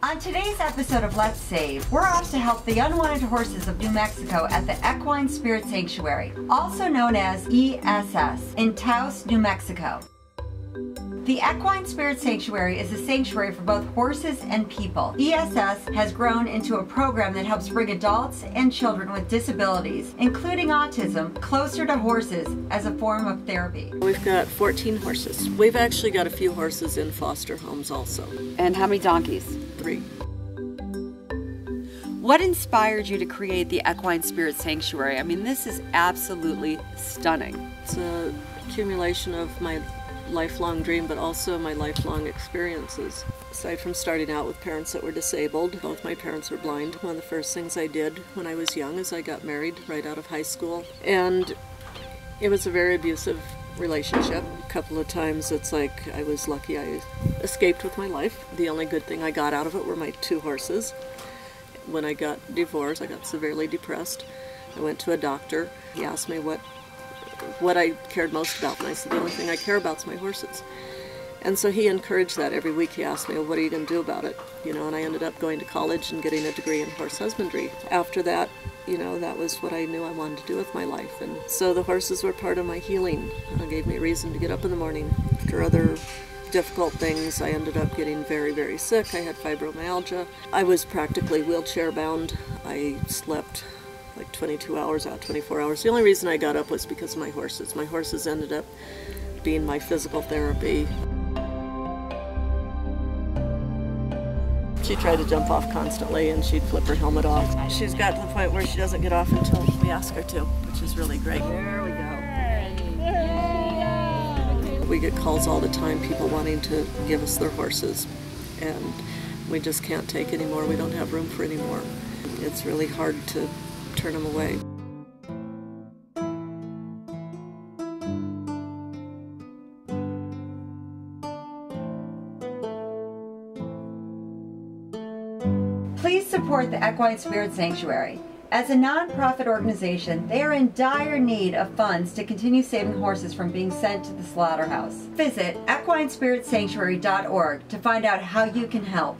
On today's episode of Let's Save, we're off to help the unwanted horses of New Mexico at the Equine Spirit Sanctuary, also known as ESS, in Taos, New Mexico. The Equine Spirit Sanctuary is a sanctuary for both horses and people. ESS has grown into a program that helps bring adults and children with disabilities, including autism, closer to horses as a form of therapy. We've got 14 horses. We've actually got a few horses in foster homes also. And how many donkeys? 3. What inspired you to create the Equine Spirit Sanctuary? I mean, this is absolutely stunning. It's an accumulation of my lifelong dream, but also my lifelong experiences. Aside from starting out with parents that were disabled, both my parents were blind. One of the first things I did when I was young is I got married right out of high school, and it was a very abusive relationship. A couple of times it's like I was lucky I escaped with my life. The only good thing I got out of it were my 2 horses. When I got divorced, I got severely depressed. I went to a doctor. He asked me what I cared most about, and I said, the only thing I care about is my horses. And so he encouraged that. Every week he asked me, well, what are you going to do about it? You know, and I ended up going to college and getting a degree in horse husbandry. After that, you know, that was what I knew I wanted to do with my life. And so the horses were part of my healing. It gave me a reason to get up in the morning. After other difficult things, I ended up getting very, very sick. I had fibromyalgia. I was practically wheelchair bound. I slept like 22 hours out, 24 hours. The only reason I got up was because of my horses. My horses ended up being my physical therapy. She tried to jump off constantly and she'd flip her helmet off. She's got to the point where she doesn't get off until we ask her to, which is really great. There we go. We get calls all the time, people wanting to give us their horses, and we just can't take any more. We don't have room for any more. It's really hard to turn them away. Please support the Equine Spirit Sanctuary. As a non-profit organization, they are in dire need of funds to continue saving horses from being sent to the slaughterhouse. Visit equinespiritsanctuary.org to find out how you can help.